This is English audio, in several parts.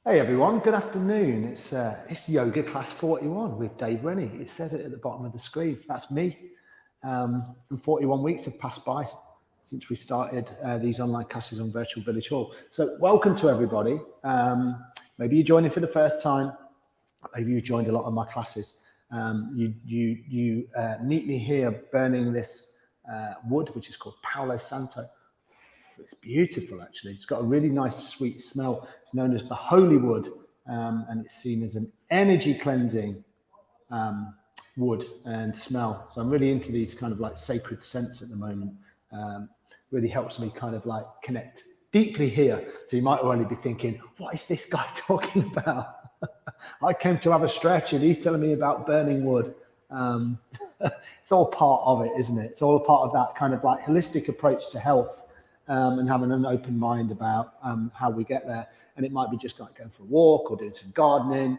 Hey everyone, good afternoon. It's yoga class 41 with Dave Rennie. It says it at the bottom of the screen. That's me. And 41 weeks have passed by since we started these online classes on Virtual Village Hall. So welcome to everybody. Maybe you're joining for the first time. Maybe you've joined a lot of my classes. You meet me here burning this wood, which is called Palo Santo. It's beautiful, actually. It's got a really nice, sweet smell. It's known as the holy wood, and it's seen as an energy cleansing wood and smell. So I'm really into these kind of like sacred scents at the moment. Really helps me kind of like connect deeply here. So you might already be thinking, what is this guy talking about? I came to have a stretch and he's telling me about burning wood. It's all part of it, isn't it? It's all part of that kind of like holistic approach to health. And having an open mind about how we get there. And it might be just like going for a walk or doing some gardening.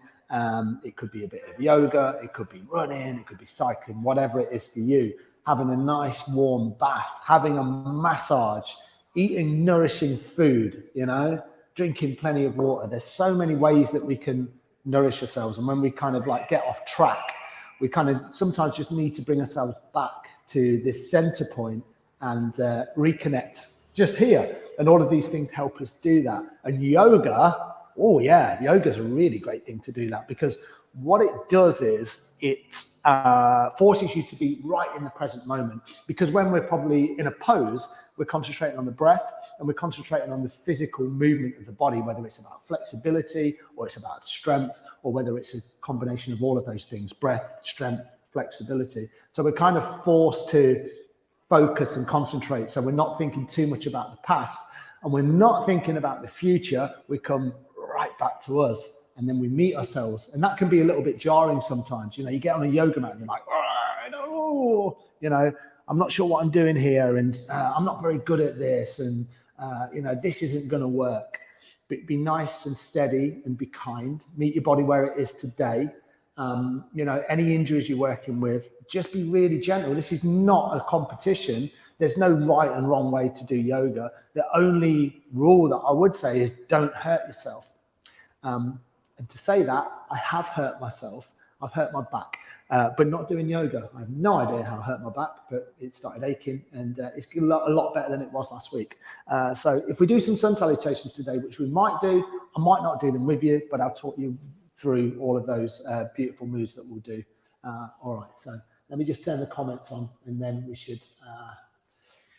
It could be a bit of yoga. It could be running. It could be cycling, whatever it is for you. Having a nice warm bath, having a massage, eating nourishing food, drinking plenty of water. There's so many ways that we can nourish ourselves. And when we kind of like get off track, we kind of sometimes just need to bring ourselves back to this center point and reconnect just here. And all of these things help us do that. And yoga, yoga's a really great thing to do that, because what it does is it forces you to be right in the present moment. Because when we're probably in a pose, we're concentrating on the breath and we're concentrating on the physical movement of the body, whether it's about flexibility or it's about strength, or whether it's a combination of all of those things: breath, strength, flexibility. So we're kind of forced to focus and concentrate. So we're not thinking too much about the past, and we're not thinking about the future. We come right back to us, and then we meet ourselves. And that can be a little bit jarring sometimes. You get on a yoga mat and you're like, I'm not sure what I'm doing here, and I'm not very good at this, and this isn't going to work. But be nice and steady and be kind. Meet your body where it is today. Any injuries you're working with, just be really gentle. This is not a competition. There's no right and wrong way to do yoga. The only rule that I would say is don't hurt yourself. And to say that, I have hurt myself. I've hurt my back, but not doing yoga. I have no idea how I hurt my back, but it started aching, and it's a lot better than it was last week. So if we do some sun salutations today, which we might do, I might not do them with you, but I'll talk you through all of those beautiful moves that we'll do. All right, so let me just turn the comments on, and then we should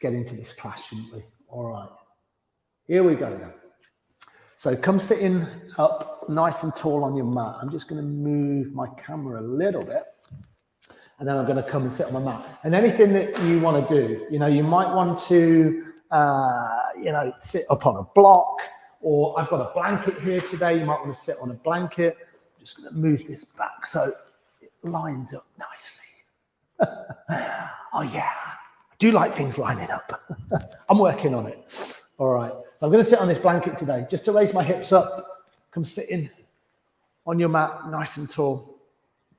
get into this class, shouldn't we? All right, here we go then. So come sitting up nice and tall on your mat. I'm just going to move my camera a little bit, and then I'm going to come and sit on my mat. And anything that you want to do, you might want to, sit up on a block, or I've got a blanket here today. You might want to sit on a blanket. I'm just going to move this back so it lines up nicely. Oh yeah, I do like things lining up. I'm working on it. All right, so I'm going to sit on this blanket today just to raise my hips up. Come sitting on your mat, nice and tall.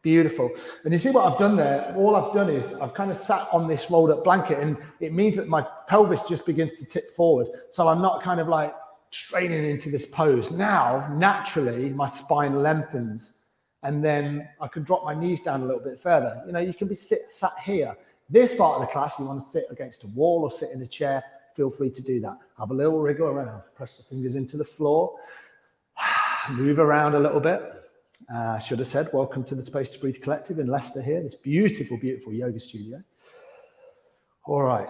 Beautiful. And you see what I've done there? All I've done is I've kind of sat on this rolled up blanket, and it means that my pelvis just begins to tip forward. So I'm not kind of like straining into this pose. Now, naturally, my spine lengthens, and then I can drop my knees down a little bit further. You can be sat here. This part of the class, you want to sit against a wall or sit in a chair, feel free to do that. Have a little wriggle around, press the fingers into the floor, move around a little bit. Should have said, welcome to the Space to Breathe Collective in Leicester here, this beautiful, beautiful yoga studio. All right.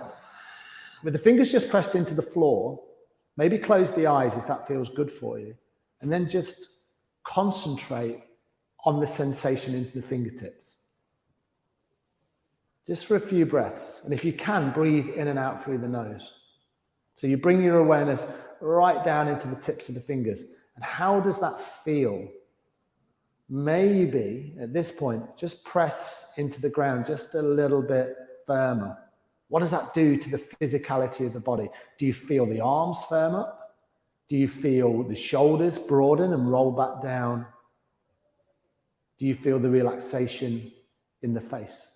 With the fingers just pressed into the floor, maybe close the eyes if that feels good for you, and then just concentrate on the sensation into the fingertips. Just for a few breaths. And if you can, breathe in and out through the nose. So you bring your awareness right down into the tips of the fingers. And how does that feel? Maybe at this point, just press into the ground just a little bit firmer. What does that do to the physicality of the body? Do you feel the arms firm up? Do you feel the shoulders broaden and roll back down? Do you feel the relaxation in the face?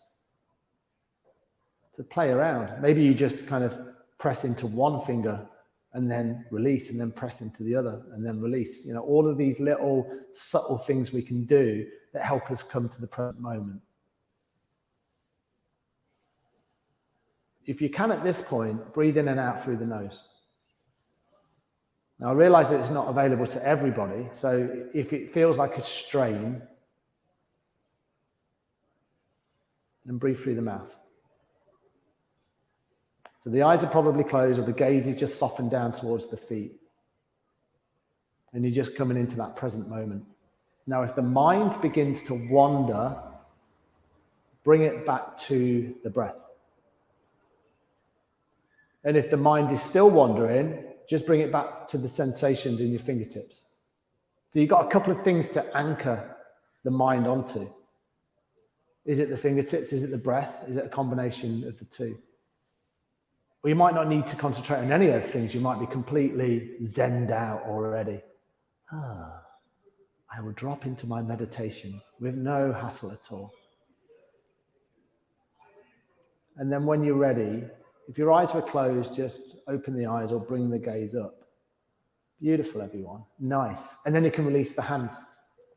To play around. Maybe you just kind of press into one finger and then release, and then press into the other, and then release. You know, all of these little subtle things we can do that help us come to the present moment. If you can at this point, breathe in and out through the nose. Now I realize that it's not available to everybody, so if it feels like a strain, then breathe through the mouth. So the eyes are probably closed, or the gaze is just softened down towards the feet. And you're just coming into that present moment. Now, if the mind begins to wander, bring it back to the breath. And if the mind is still wandering, just bring it back to the sensations in your fingertips. So you've got a couple of things to anchor the mind onto. Is it the fingertips? Is it the breath? Is it a combination of the two? Or you might not need to concentrate on any of the things. You might be completely zenned out already. I will drop into my meditation with no hassle at all. And then when you're ready, if your eyes were closed, just open the eyes or bring the gaze up. Beautiful, everyone. Nice. And then you can release the hands.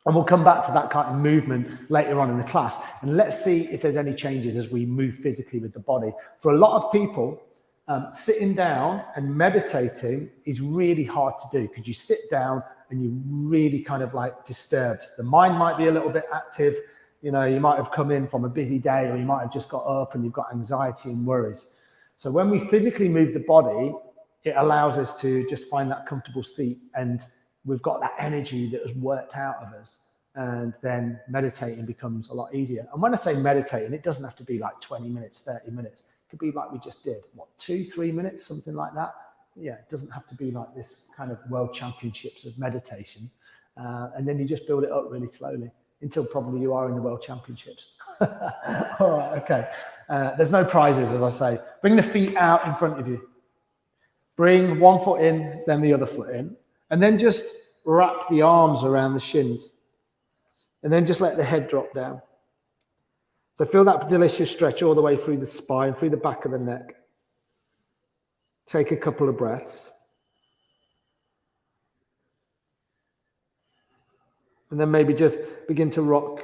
And we'll come back to that kind of movement later on in the class. And let's see if there's any changes as we move physically with the body. For a lot of people, sitting down and meditating is really hard to do because you sit down and you're really kind of like disturbed. The mind might be a little bit active. You know, you might have come in from a busy day, or you might have just got up and you've got anxiety and worries. So when we physically move the body, it allows us to just find that comfortable seat, and we've got that energy that has worked out of us, and then meditating becomes a lot easier. And when I say meditating, it doesn't have to be like 20 minutes, 30 minutes. It could be like we just did, 2-3 minutes, something like that. Yeah, it doesn't have to be like this kind of world championships of meditation. And then you just build it up really slowly until probably you are in the world championships. All right, okay. There's no prizes, as I say. Bring the feet out in front of you. Bring one foot in, then the other foot in. And then just wrap the arms around the shins. And then just let the head drop down. So feel that delicious stretch all the way through the spine, through the back of the neck. Take a couple of breaths. And then maybe just begin to rock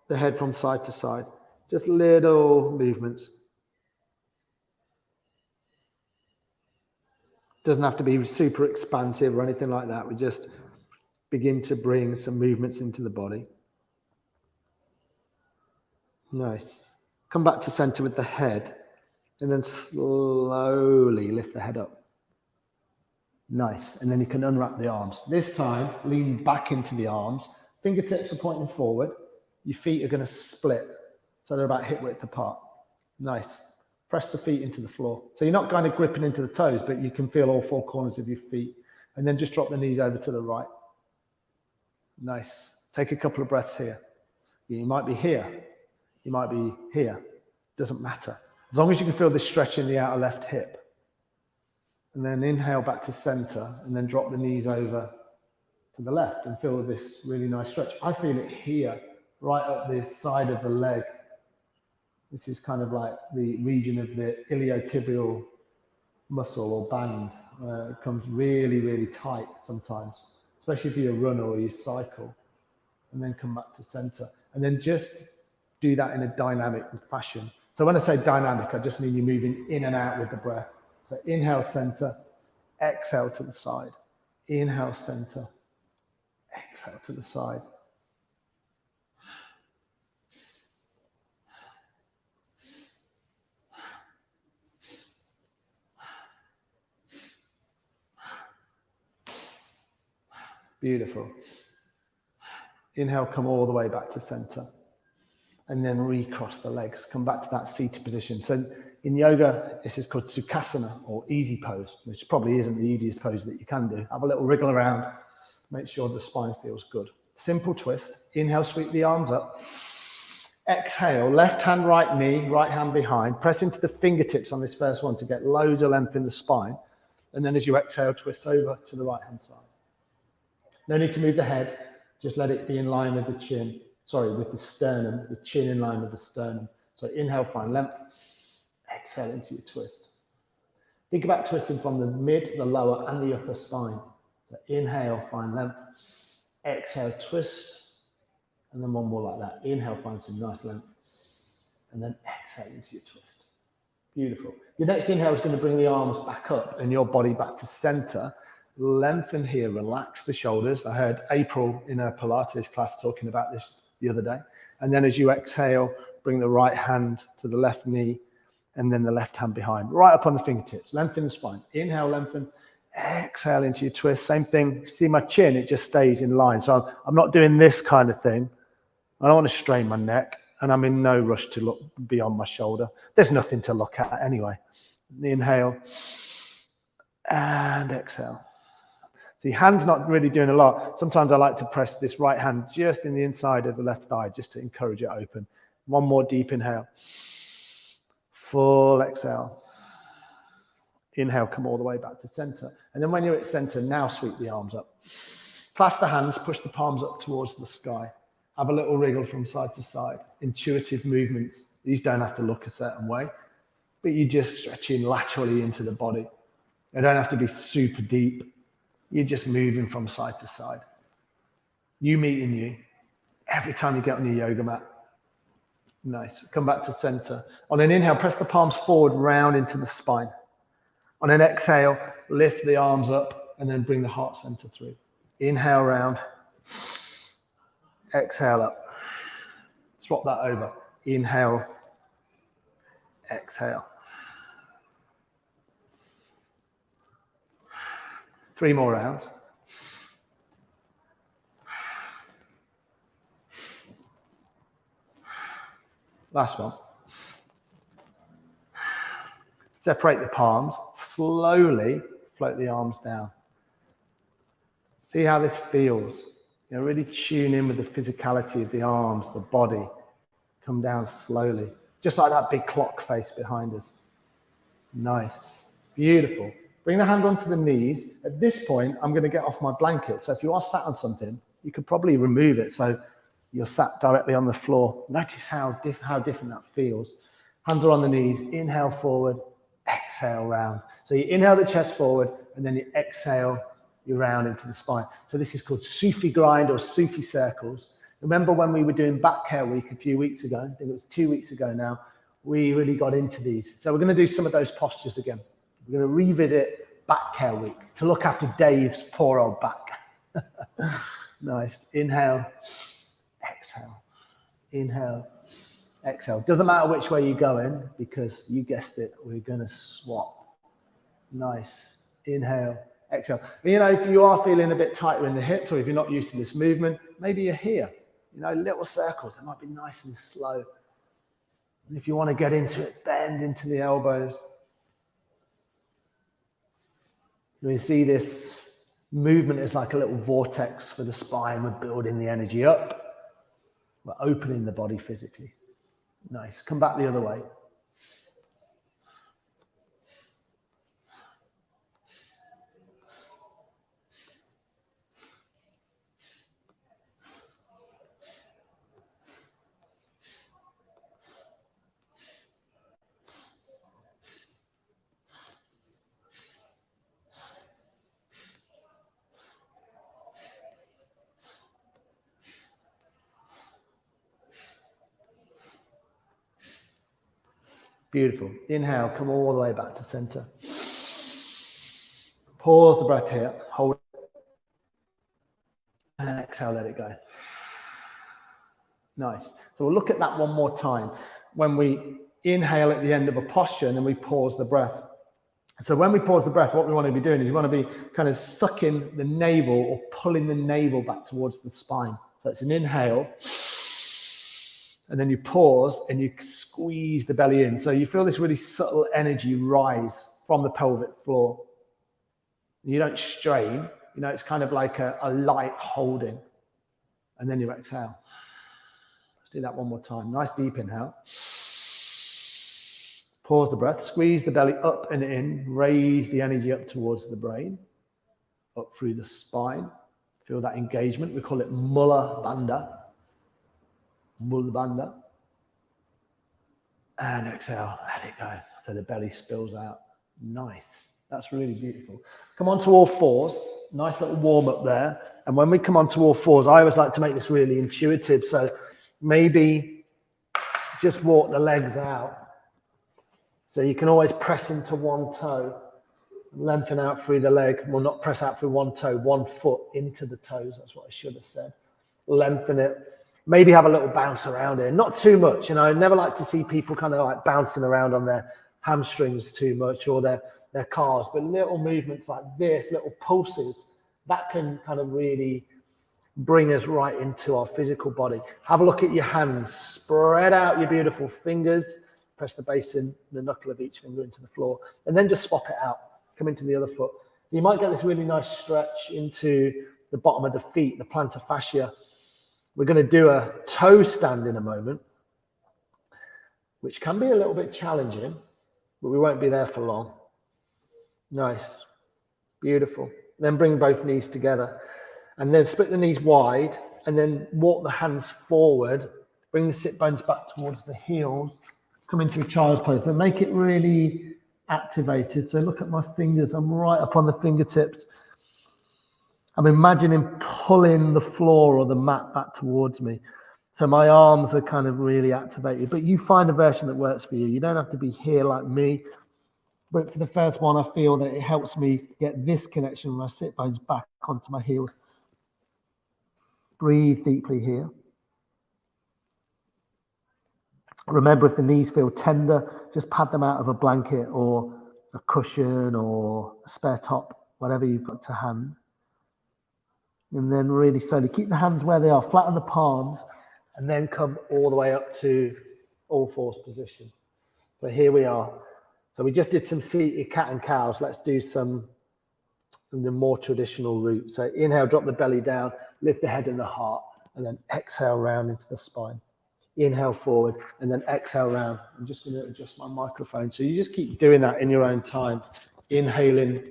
the head from side to side. Just little movements. Doesn't have to be super expansive or anything like that. We just begin to bring some movements into the body. Nice. Come back to center with the head, and then slowly lift the head up. Nice. And then you can unwrap the arms. This time, lean back into the arms. Fingertips are pointing forward. Your feet are going to split, so they're about hip width apart. Nice. Press the feet into the floor. So you're not kind of gripping into the toes, but you can feel all four corners of your feet. And then just drop the knees over to the right. Nice. Take a couple of breaths here. You might be here. You might be here. Doesn't matter. As long as you can feel this stretch in the outer left hip. And then inhale back to center, and then drop the knees over to the left and feel this really nice stretch. I feel it here, right up the side of the leg. This is kind of like the region of the iliotibial muscle or band. It comes really, really tight sometimes, especially if you're a runner or you cycle. And then come back to center. And then just do that in a dynamic fashion. So when I say dynamic, I just mean you're moving in and out with the breath. So inhale, center, exhale to the side. Inhale, center, exhale to the side. Beautiful. Inhale, come all the way back to center. And then recross the legs. Come back to that seated position. So in yoga, this is called Sukhasana, or easy pose, which probably isn't the easiest pose that you can do. Have a little wriggle around. Make sure the spine feels good. Simple twist. Inhale, sweep the arms up. Exhale, left hand, right knee, right hand behind. Press into the fingertips on this first one to get loads of length in the spine. And then as you exhale, twist over to the right hand side. No need to move the head. Just let it be in line with the chin. Sorry, with the sternum, the chin in line with the sternum. So inhale, find length. Exhale into your twist. Think about twisting from the mid, the lower, and the upper spine. So inhale, find length. Exhale, twist. And then one more like that. Inhale, find some nice length. And then exhale into your twist. Beautiful. Your next inhale is going to bring the arms back up and your body back to center. Lengthen here, relax the shoulders. I heard April in her Pilates class talking about this the other day. And then as you exhale, bring the right hand to the left knee and then the left hand behind, right up on the fingertips. Lengthen the spine. Inhale, lengthen. Exhale into your twist. Same thing. See my chin? It just stays in line. So I'm not doing this kind of thing. I don't want to strain my neck, and I'm in no rush to look beyond my shoulder. There's nothing to look at anyway. Inhale and exhale. The hand's not really doing a lot. Sometimes I like to press this right hand just in the inside of the left thigh just to encourage it open. One more deep inhale. Full exhale. Inhale, come all the way back to center. And then when you're at center, now sweep the arms up. Clasp the hands, push the palms up towards the sky. Have a little wriggle from side to side. Intuitive movements. These don't have to look a certain way, but you're just stretching laterally into the body. They don't have to be super deep. You're just moving from side to side. You meeting you every time you get on your yoga mat. Nice. Come back to center. On an inhale, press the palms forward, round into the spine. On an exhale, lift the arms up and then bring the heart center through. Inhale, round. Exhale up. Swap that over. Inhale. Exhale. 3 more rounds. Last one. Separate the palms. Slowly float the arms down. See how this feels. You know, really tune in with the physicality of the arms, the body. Come down slowly. Just like that big clock face behind us. Nice. Beautiful. Bring the hand onto the knees. At this point, I'm going to get off my blanket. So if you are sat on something, you could probably remove it so you're sat directly on the floor. Notice how different that feels. Hands are on the knees. Inhale forward. Exhale round. So you inhale the chest forward and then you exhale you round into the spine. So this is called Sufi grind or Sufi circles. Remember when we were doing back care week a few weeks ago? I think it was 2 weeks ago now. We really got into these. So we're going to do some of those postures again. We're going to revisit back care week to look after Dave's poor old back. Nice. Inhale, exhale, inhale, exhale. Doesn't matter which way you're going because you guessed it, we're going to swap. Nice. Inhale, exhale. You know, if you are feeling a bit tighter in the hips or if you're not used to this movement, maybe you're here. You know, little circles, they might be nice and slow. And if you want to get into it, bend into the elbows. We see this movement as like a little vortex for the spine. We're building the energy up. We're opening the body physically. Nice. Come back the other way. Beautiful. Inhale, come all the way back to center. Pause the breath here. Hold it. And exhale, let it go. Nice. So we'll look at that one more time. When we inhale at the end of a posture and then we pause the breath. So when we pause the breath, what we want to be doing is we want to be kind of sucking the navel or pulling the navel back towards the spine. So it's an inhale. And then you pause and you squeeze the belly in. So you feel this really subtle energy rise from the pelvic floor. You don't strain, you know, it's kind of like a light holding. And then you exhale. Let's do that one more time. Nice deep inhale. Pause the breath, squeeze the belly up and in, raise the energy up towards the brain, up through the spine. Feel that engagement. We call it Mula Bandha. Mula Bandha. And exhale, let it go. So the belly spills out. Nice. That's really beautiful. Come on to all fours. Nice little warm up there. And when we come on to all fours, I always like to make this really intuitive. So maybe just walk the legs out. So you can always press into one toe, lengthen out through the leg. Well, not press out through one toe, 1 foot into the toes. That's what I should have said. Lengthen it. Maybe have a little bounce around here. Not too much. You know, I never like to see people kind of like bouncing around on their hamstrings too much or their calves, but little movements like this, little pulses, that can kind of really bring us right into our physical body. Have a look at your hands. Spread out your beautiful fingers. Press the base in the knuckle of each finger into the floor, and then just swap it out. Come into the other foot. You might get this really nice stretch into the bottom of the feet, the plantar fascia. We're going to do a toe stand in a moment, which can be a little bit challenging, but we won't be there for long. Nice. Beautiful. Then bring both knees together and then split the knees wide and then walk the hands forward. Bring the sit bones back towards the heels. Come into a child's pose, but make it really activated. So look at my fingers. I'm right up on the fingertips. I'm imagining pulling the floor or the mat back towards me. So my arms are kind of really activated, but you find a version that works for you. You don't have to be here like me. But for the first one, I feel that it helps me get this connection with my sit bones back onto my heels. Breathe deeply here. Remember, if the knees feel tender, just pad them out of a blanket or a cushion or a spare top, whatever you've got to hand. And then really slowly keep the hands where they are, flatten the palms, and then come all the way up to all fours position. So here we are. So we just did some seated cat and cows. Let's do some the more traditional route. So inhale, drop the belly down, lift the head and the heart, and then exhale round into the spine. Inhale forward, and then exhale round. I'm just going to adjust my microphone. So you just keep doing that in your own time. Inhaling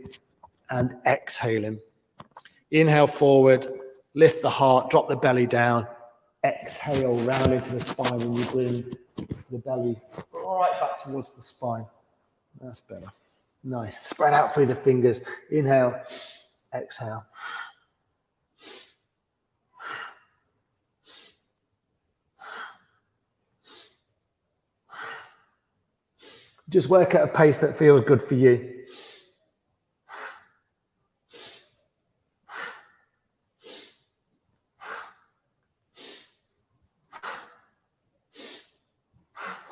and exhaling. Inhale forward, lift the heart, drop the belly down, exhale round into the spine, and you bring the belly right back towards the spine. That's better. Nice. Spread out through the fingers. Inhale, exhale. Just work at a pace that feels good for you.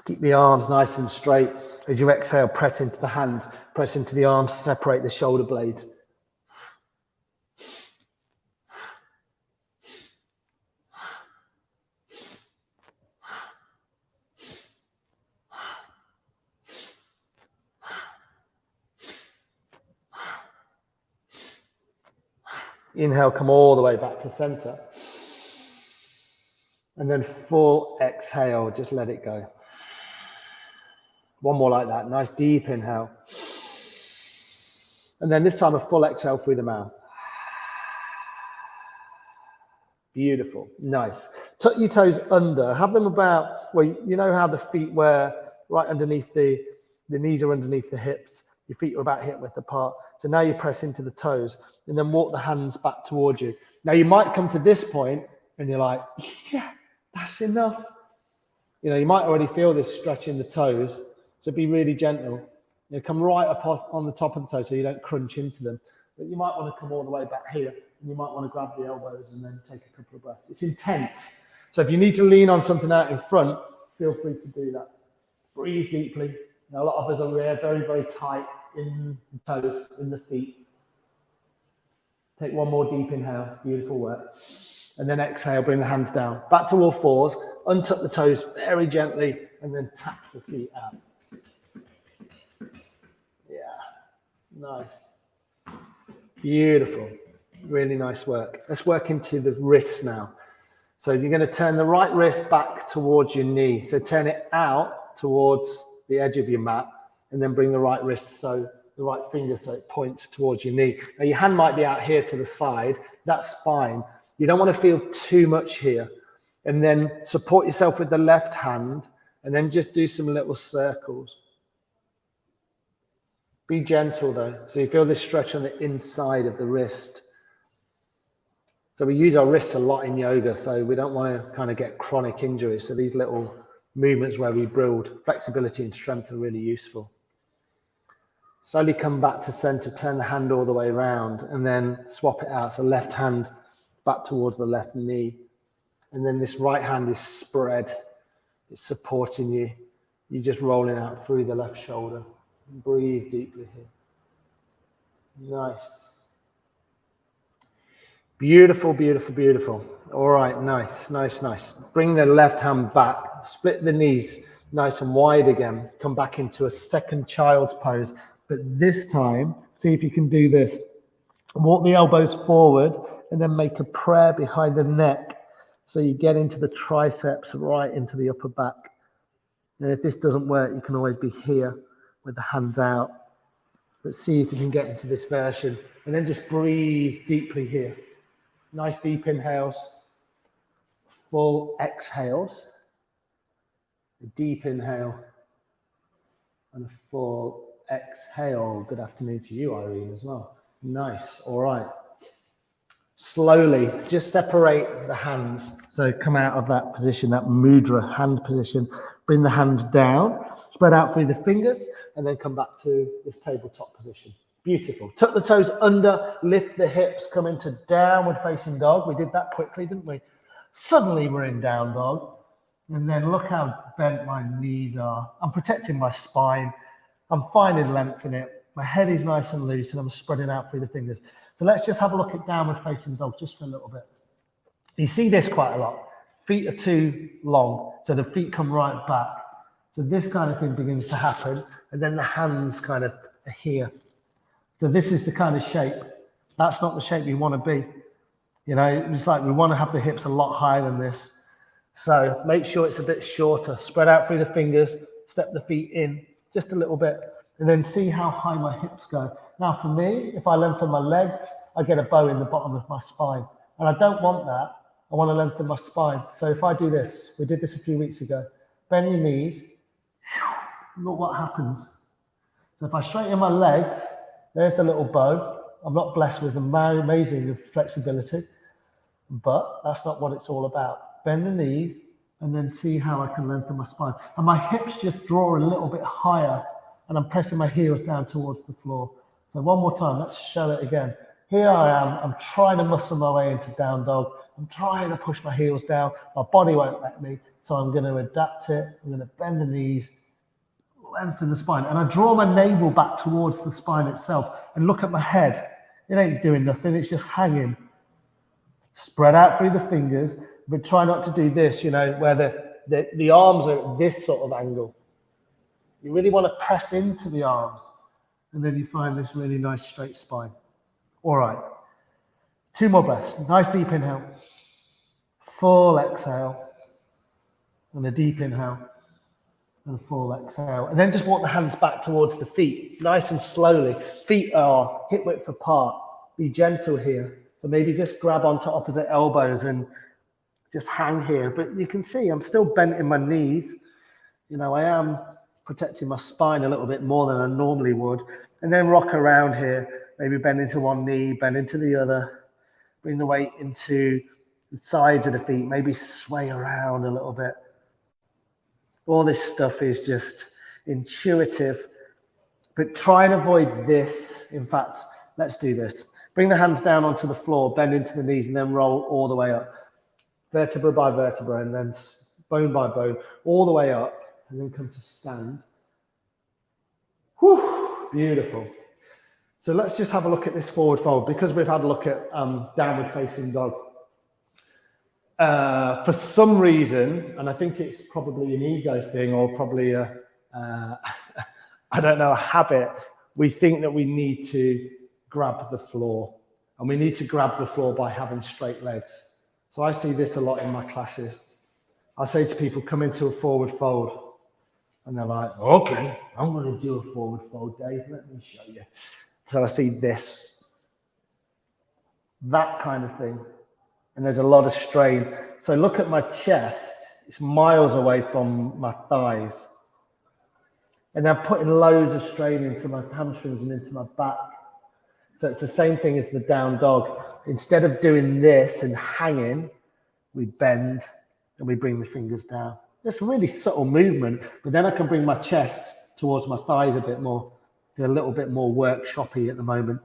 Keep the arms nice and straight. As you exhale, press into the hands, press into the arms, separate the shoulder blades. Inhale, come all the way back to center. And then full exhale, just let it go. One more like that. Nice deep inhale. And then this time a full exhale through the mouth. Beautiful. Nice. Tuck your toes under. Have them about, well, you know how the feet were right underneath the knees are underneath the hips. Your feet are about hip width apart. So now you press into the toes and then walk the hands back towards you. Now you might come to this point and you're like, yeah, that's enough. You know, you might already feel this stretch in the toes. So be really gentle. You know, come right up on the top of the toes so you don't crunch into them. But you might want to come all the way back here. And you might want to grab the elbows and then take a couple of breaths. It's intense. So if you need to lean on something out in front, feel free to do that. Breathe deeply. Now, a lot of us are very, very tight in the toes, in the feet. Take one more deep inhale. Beautiful work. And then exhale, bring the hands down. Back to all fours. Untuck the toes very gently and then tap the feet out. Nice. Beautiful. Really nice work. Let's work into the wrists now. So you're going to turn the right wrist back towards your knee. So turn it out towards the edge of your mat and then bring the right wrist, so the right finger, so it points towards your knee. Now your hand might be out here to the side. That's fine. You don't want to feel too much here. And then support yourself with the left hand and then just do some little circles. Be gentle though. So you feel this stretch on the inside of the wrist. So we use our wrists a lot in yoga, so we don't want to kind of get chronic injuries. So these little movements where we build flexibility and strength are really useful. Slowly come back to center, turn the hand all the way around, and then swap it out. So left hand back towards the left knee. And then this right hand is spread. It's supporting you. You're just rolling out through the left shoulder. Breathe deeply here. Nice. Beautiful, beautiful, beautiful. All right, nice, nice, nice. Bring the left hand back. Split the knees nice and wide again. Come back into a second child's pose. But this time, see if you can do this. Walk the elbows forward and then make a prayer behind the neck. So you get into the triceps, right into the upper back. And if this doesn't work, you can always be here with the hands out. But see if you can get into this version. And then just breathe deeply here. Nice deep inhales. Full exhales. A deep inhale. And a full exhale. Good afternoon to you, Irene, as well. Nice. All right. Slowly, just separate the hands. So come out of that position, that mudra hand position. Bring the hands down, spread out through the fingers, and then come back to this tabletop position. Beautiful. Tuck the toes under, lift the hips, come into downward facing dog. We did that quickly, didn't we? Suddenly we're in down dog. And then look how bent my knees are. I'm protecting my spine. I'm finding length in it. My head is nice and loose, and I'm spreading out through the fingers. So let's just have a look at downward facing dog just for a little bit. You see this quite a lot. Feet are too long, so the feet come right back. So this kind of thing begins to happen, and then the hands kind of are here. So this is the kind of shape. That's not the shape we want to be. You know, it's like we want to have the hips a lot higher than this. So make sure it's a bit shorter. Spread out through the fingers, step the feet in just a little bit, and then see how high my hips go. Now for me, if I lengthen my legs, I get a bow in the bottom of my spine. And I don't want that. I want to lengthen my spine. So if I do this, we did this a few weeks ago, bend your knees, look what happens. So if I straighten my legs, there's the little bow. I'm not blessed with amazing flexibility, but that's not what it's all about. Bend the knees and then see how I can lengthen my spine. And my hips just draw a little bit higher, and I'm pressing my heels down towards the floor. So one more time, let's show it again. Here I am, I'm trying to muscle my way into down dog. I'm trying to push my heels down. My body won't let me, so I'm going to adapt it. I'm going to bend the knees, lengthen the spine. And I draw my navel back towards the spine itself and look at my head. It ain't doing nothing, it's just hanging. Spread out through the fingers, but try not to do this, you know, where the arms are at this sort of angle. You really want to press into the arms, and then you find this really nice straight spine. All right, 2 more breaths. Nice deep inhale, full exhale, and a deep inhale, and a full exhale. And then just walk the hands back towards the feet, nice and slowly. Feet are hip width apart. Be gentle here. So maybe just grab onto opposite elbows and just hang here. But you can see I'm still bent in my knees. You know, I am protecting my spine a little bit more than I normally would. And then rock around here. Maybe bend into one knee, bend into the other. Bring the weight into the sides of the feet. Maybe sway around a little bit. All this stuff is just intuitive. But try and avoid this. In fact, let's do this. Bring the hands down onto the floor, bend into the knees, and then roll all the way up. Vertebra by vertebra, and then bone by bone, all the way up, and then come to stand. Whew, beautiful. So let's just have a look at this forward fold, because we've had a look at downward facing dog. For some reason, and I think it's probably an ego thing, or probably a, I don't know, a habit, we think that we need to grab the floor, and we need to grab the floor by having straight legs. So I see this a lot in my classes. I say to people, come into a forward fold, and they're like, okay, I'm going to do a forward fold, Dave, let me show you. So I see this, that kind of thing, and there's a lot of strain. So look at my chest, it's miles away from my thighs. And I'm putting loads of strain into my hamstrings and into my back. So it's the same thing as the down dog. Instead of doing this and hanging, we bend and we bring the fingers down. It's a really subtle movement, but then I can bring my chest towards my thighs a bit more. They're a little bit more workshoppy at the moment.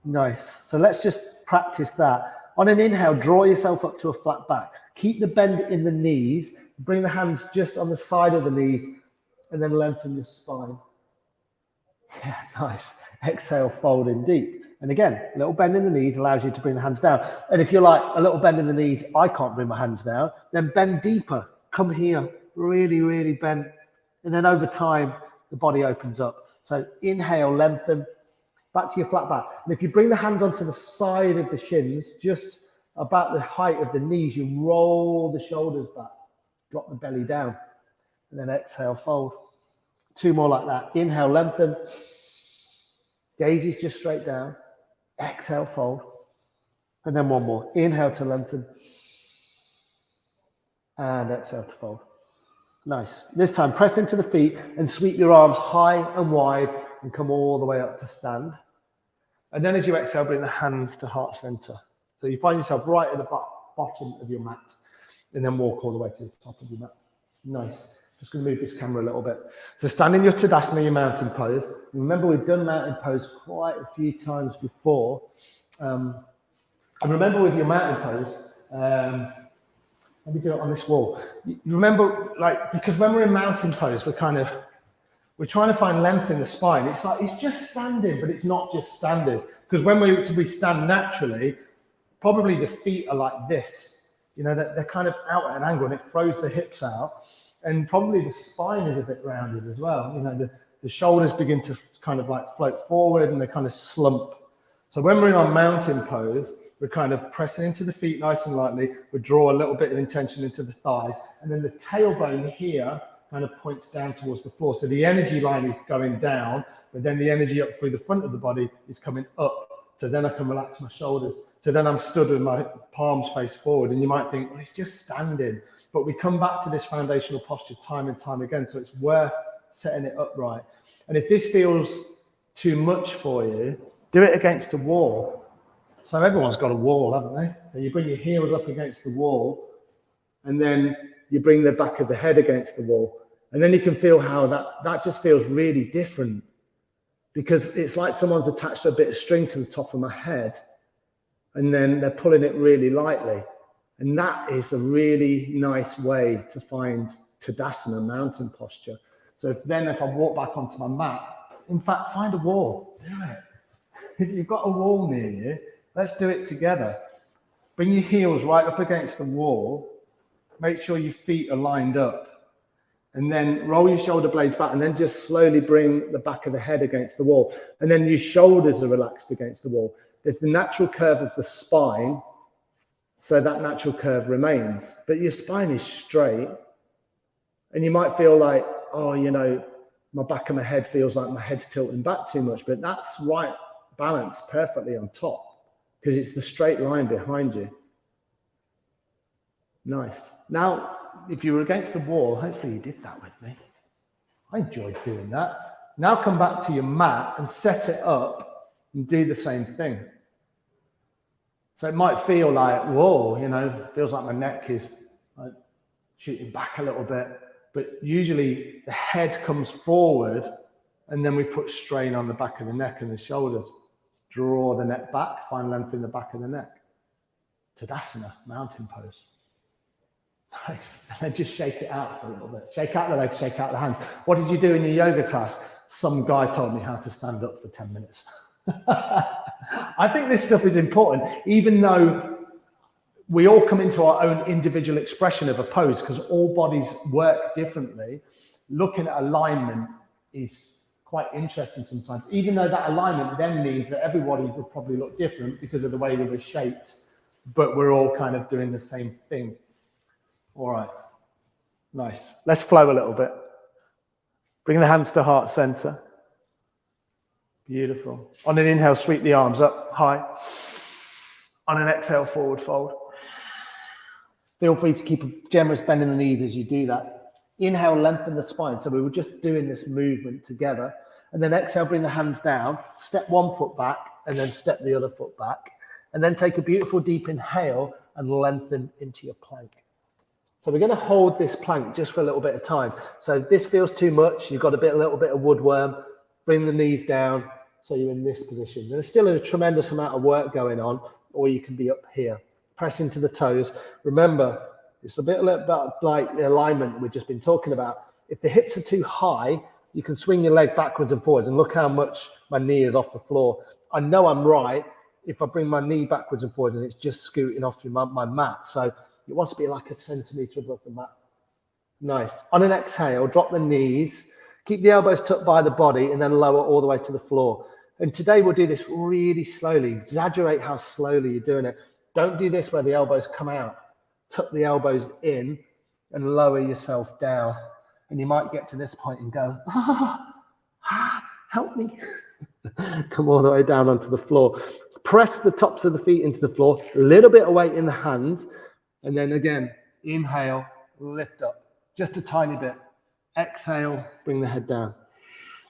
Nice. So let's just practice that. On an inhale, draw yourself up to a flat back. Keep the bend in the knees. Bring the hands just on the side of the knees and then lengthen your spine. Yeah, nice. Exhale, fold in deep. And again, a little bend in the knees allows you to bring the hands down. And if you're like, a little bend in the knees, I can't bring my hands down, then bend deeper. Come here, really, really bend. And then over time, the body opens up. So inhale, lengthen, back to your flat back. And if you bring the hands onto the side of the shins, just about the height of the knees, you roll the shoulders back, drop the belly down, and then exhale, fold. 2 more like that. Inhale, lengthen. Gaze is just straight down. Exhale, fold. And then 1 more. Inhale to lengthen. And exhale to fold. Nice. This time, press into the feet and sweep your arms high and wide and come all the way up to stand. And then as you exhale, bring the hands to heart center. So you find yourself right at the bottom of your mat and then walk all the way to the top of your mat. Nice. Just going to move this camera a little bit. So stand in your Tadasana, your mountain pose. Remember, we've done mountain pose quite a few times before. And remember with your mountain pose, let me do it on this wall. You remember, like, because when we're in mountain pose, we're trying to find length in the spine. It's like, it's just standing, but it's not just standing. Because when we stand naturally, probably the feet are like this. You know, they're kind of out at an angle and it throws the hips out. And probably the spine is a bit rounded as well. You know, the shoulders begin to kind of like float forward and they kind of slump. So when we're in our mountain pose, we're kind of pressing into the feet nice and lightly. We draw a little bit of intention into the thighs. And then the tailbone here kind of points down towards the floor. So the energy line is going down, but then the energy up through the front of the body is coming up. So then I can relax my shoulders. So then I'm stood with my palms face forward. And you might think, well, it's just standing. But we come back to this foundational posture time and time again. So it's worth setting it upright. And if this feels too much for you, do it against a wall. So everyone's got a wall, haven't they? So you bring your heels up against the wall and then you bring the back of the head against the wall. And then you can feel how that just feels really different because it's like someone's attached a bit of string to the top of my head and then they're pulling it really lightly. And that is a really nice way to find Tadasana, mountain posture. So if I walk back onto my mat, in fact, find a wall, do it. If you've got a wall near you, let's do it together. Bring your heels right up against the wall. Make sure your feet are lined up. And then roll your shoulder blades back and then just slowly bring the back of the head against the wall. And then your shoulders are relaxed against the wall. There's the natural curve of the spine. So that natural curve remains, but your spine is straight. And you might feel like, oh, you know, my back of my head feels like my head's tilting back too much, but that's right, balanced perfectly on top because it's the straight line behind you. Nice. Now, if you were against the wall, hopefully you did that with me. I enjoyed doing that. Now come back to your mat and set it up and do the same thing. So it might feel like, whoa, you know, feels like my neck is like shooting back a little bit. But usually the head comes forward and then we put strain on the back of the neck and the shoulders. Draw the neck back, find length in the back of the neck. Tadasana, mountain pose. Nice. And then just shake it out for a little bit. Shake out the legs, shake out the hands. What did you do in your yoga class? Some guy told me how to stand up for 10 minutes. I think this stuff is important, even though we all come into our own individual expression of a pose because all bodies work differently. Looking at alignment is quite interesting sometimes, even though that alignment then means that everybody would probably look different because of the way that we're shaped, but we're all kind of doing the same thing. All right, nice. Let's flow a little bit. Bring the hands to heart center. Beautiful. On an inhale, sweep the arms up high. On an exhale, forward fold. Feel free to keep a generous bend in the knees as you do that. Inhale, lengthen the spine. So we were just doing this movement together. And then exhale, bring the hands down, step one foot back, and then step the other foot back. And then take a beautiful deep inhale and lengthen into your plank. So we're going to hold this plank just for a little bit of time. So if this feels too much, you've got a little bit of woodworm, bring the knees down so you're in this position. There's still a tremendous amount of work going on, or you can be up here. Press into the toes. Remember, it's a bit like the alignment we've just been talking about. If the hips are too high, you can swing your leg backwards and forwards, and look how much my knee is off the floor. I know I'm right if I bring my knee backwards and forwards and it's just scooting off my mat. So it wants to be like a centimetre above the mat. Nice. On an exhale, drop the knees, keep the elbows tucked by the body, and then lower all the way to the floor. And today we'll do this really slowly. Exaggerate how slowly you're doing it. Don't do this where the elbows come out. Tuck the elbows in and lower yourself down. And you might get to this point and go, help me. Come all the way down onto the floor. Press the tops of the feet into the floor, a little bit of weight in the hands. And then again, inhale, lift up, just a tiny bit. Exhale, bring the head down.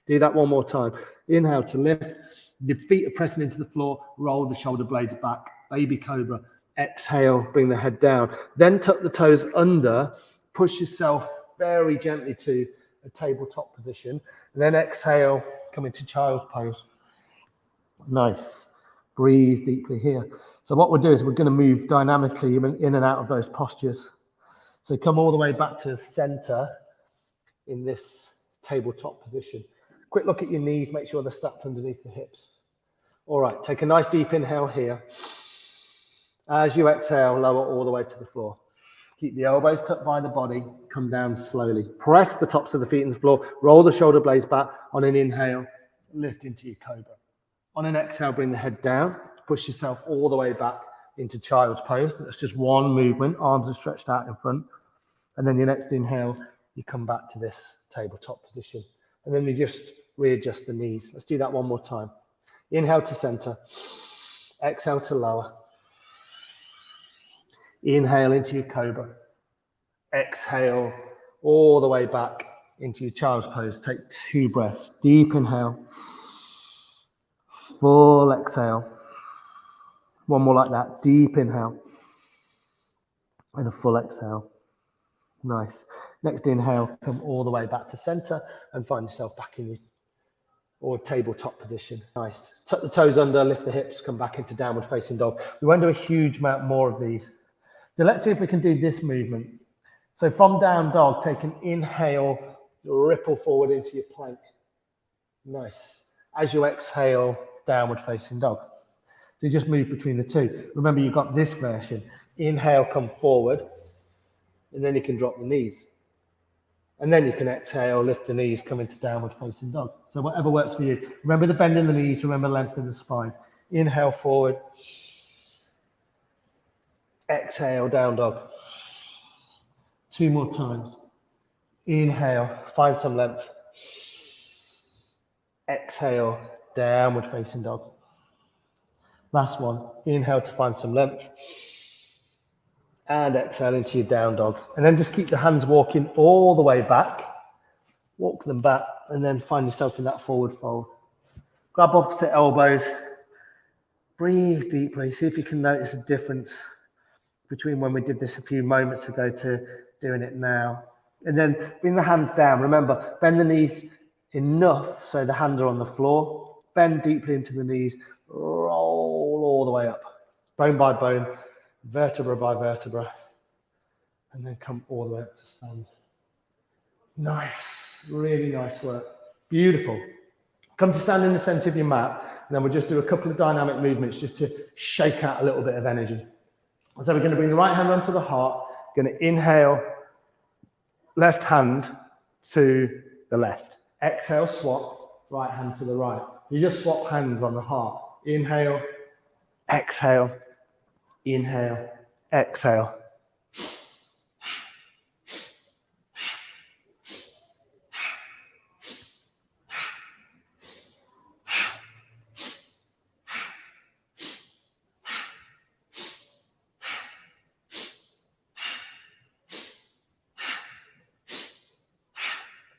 Do that one more time. Inhale to lift. The feet are pressing into the floor. Roll the shoulder blades back. Baby cobra. Exhale, bring the head down. Then tuck the toes under. Push yourself very gently to a tabletop position. And then exhale, come into child's pose. Nice. Breathe deeply here. So what we'll do is we're going to move dynamically in and out of those postures. So come all the way back to center in this tabletop position. Quick look at your knees, make sure they're stacked underneath the hips. All right, take a nice deep inhale here. As you exhale, lower all the way to the floor. Keep the elbows tucked by the body, come down slowly. Press the tops of the feet into the floor, roll the shoulder blades back. On an inhale, lift into your cobra. On an exhale, bring the head down, push yourself all the way back into child's pose. That's just one movement, arms are stretched out in front. And then your next inhale, you come back to this tabletop position. And then you just readjust the knees. Let's do that one more time. Inhale to center, exhale to lower. Inhale into your cobra. Exhale all the way back into your child's pose. Take 2 breaths. Deep inhale. Full exhale. One more like that. Deep inhale. And a full exhale. Nice. Next inhale, come all the way back to center and find yourself back in your tabletop position. Nice. Tuck the toes under, lift the hips, come back into downward facing dog. We won't do a huge amount more of these. So let's see if we can do this movement. So from down dog, take an inhale, ripple forward into your plank. Nice. As you exhale, downward facing dog. So you just move between the two. Remember, you've got this version. Inhale, come forward, and then you can drop the knees. And then you can exhale, lift the knees, come into downward facing dog. So whatever works for you. Remember the bend in the knees, remember length in the spine. Inhale forward. Exhale, down dog. 2 more times. Inhale, find some length. Exhale, downward facing dog. Last one. Inhale to find some length. And exhale into your down dog. And then just keep the hands walking all the way back. Walk them back and then find yourself in that forward fold. Grab opposite elbows. Breathe deeply. See if you can notice a difference between when we did this a few moments ago to doing it now. And then bring the hands down. Remember, bend the knees enough so the hands are on the floor. Bend deeply into the knees. Roll all the way up. Bone by bone, vertebra by vertebra. And then come all the way up to stand. Nice. Really nice work. Beautiful. Come to stand in the center of your mat. And then we'll just do a couple of dynamic movements just to shake out a little bit of energy. So we're going to bring the right hand onto the heart. Going to inhale, left hand to the left. Exhale, swap, right hand to the right. You just swap hands on the heart. Inhale, exhale, inhale, exhale.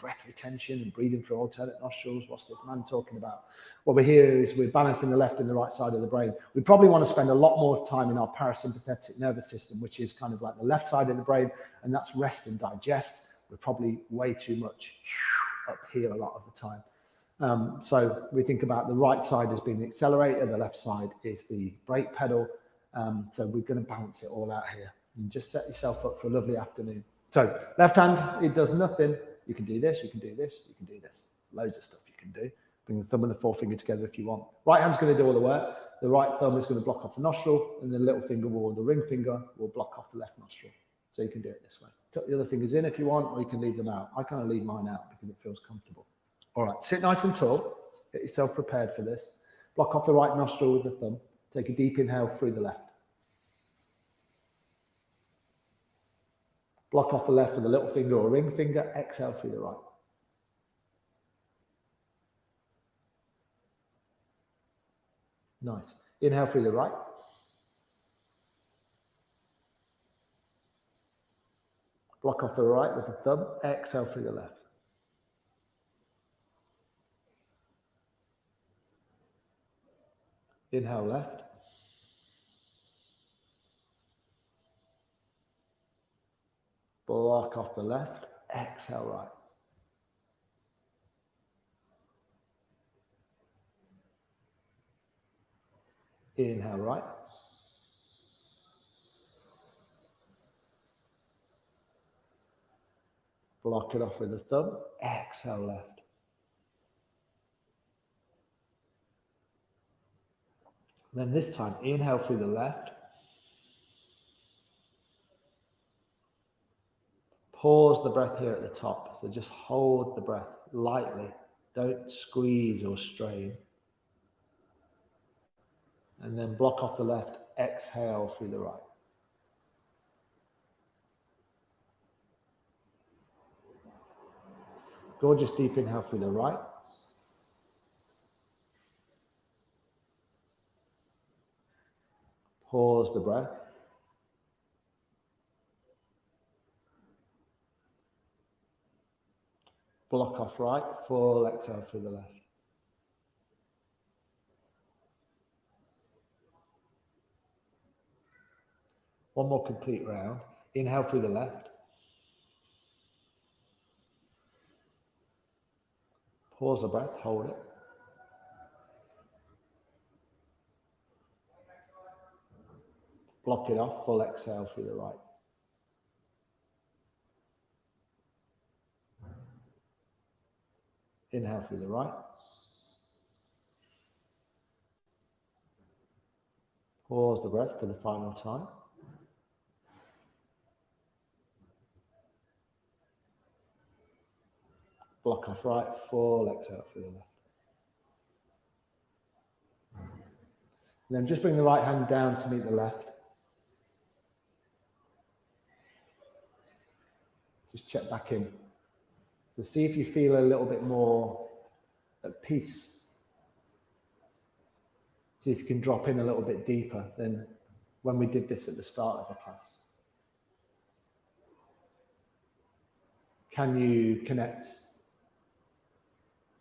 breath retention and breathing through alternate nostrils. What's this man talking about? What we're here is we're balancing the left and the right side of the brain. We probably want to spend a lot more time in our parasympathetic nervous system, which is kind of like the left side of the brain, and that's rest and digest. We're probably way too much up here a lot of the time. So we think about the right side as being the accelerator, the left side is the brake pedal. So we're going to balance it all out here and just set yourself up for a lovely afternoon. So left hand, it does nothing. You can do this, you can do this, you can do this. Loads of stuff you can do. Bring the thumb and the forefinger together if you want. Right hand's going to do all the work. The right thumb is going to block off the nostril, and the little finger the ring finger will block off the left nostril. So you can do it this way. Tuck the other fingers in if you want, or you can leave them out. I kind of leave mine out because it feels comfortable. All right, sit nice and tall. Get yourself prepared for this. Block off the right nostril with the thumb. Take a deep inhale through the left. Block off the left with a little finger or ring finger. Exhale through the right. Nice. Inhale through the right. Block off the right with the thumb. Exhale through the left. Inhale left. Block off the left. Exhale right. Inhale right. Block it off with the thumb. Exhale left. Then this time, inhale through the left. Pause the breath here at the top. So just hold the breath lightly. Don't squeeze or strain. And then block off the left. Exhale through the right. Gorgeous deep inhale through the right. Pause the breath. Block off right, full exhale through the left. One more complete round. Inhale through the left. Pause the breath, hold it. Block it off, full exhale through the right. Inhale through the right. Pause the breath for the final time. Block off right, full exhale through the left. And then just bring the right hand down to meet the left. Just check back in. So see if you feel a little bit more at peace. See if you can drop in a little bit deeper than when we did this at the start of the class. Can you connect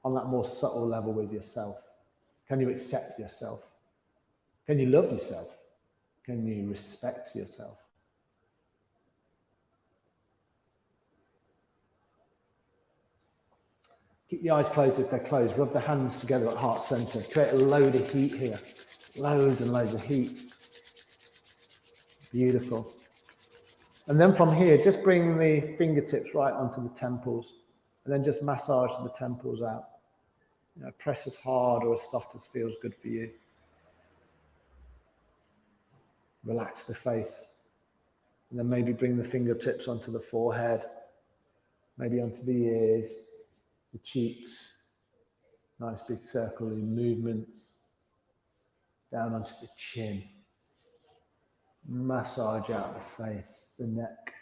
on that more subtle level with yourself? Can you accept yourself? Can you love yourself? Can you respect yourself? Keep the eyes closed if they're closed. Rub the hands together at heart center. Create a load of heat here. Loads and loads of heat. Beautiful. And then from here, just bring the fingertips right onto the temples. And then just massage the temples out. Press as hard or as soft as feels good for you. Relax the face. And then maybe bring the fingertips onto the forehead. Maybe onto the ears. The cheeks, nice big circling movements, down onto the chin, massage out the face, the neck,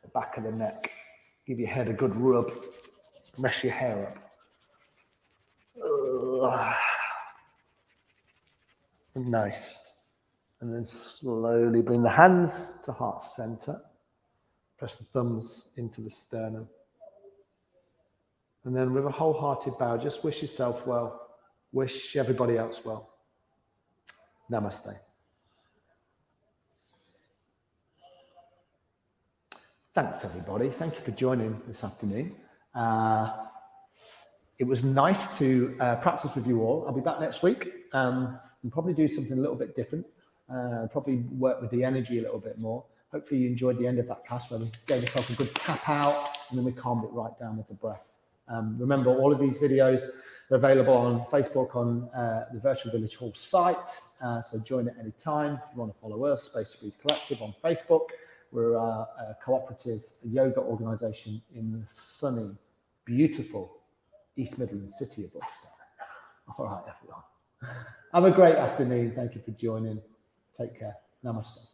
the back of the neck, give your head a good rub, mess your hair up. Nice. And then slowly bring the hands to heart center, press the thumbs into the sternum. And then with a wholehearted bow, just wish yourself well, wish everybody else well. Namaste. Thanks, everybody. Thank you for joining this afternoon. It was nice to practice with you all. I'll be back next week and probably do something a little bit different. Probably work with the energy a little bit more. Hopefully you enjoyed the end of that class where we gave ourselves a good tap out and then we calmed it right down with the breath. Remember, all of these videos are available on Facebook on the Virtual Village Hall site. So join at any time. If you want to follow us, Space to Breathe Collective on Facebook. We're a cooperative yoga organisation in the sunny, beautiful East Midlands city of Leicester. All right, everyone. Have a great afternoon. Thank you for joining. Take care. Namaste.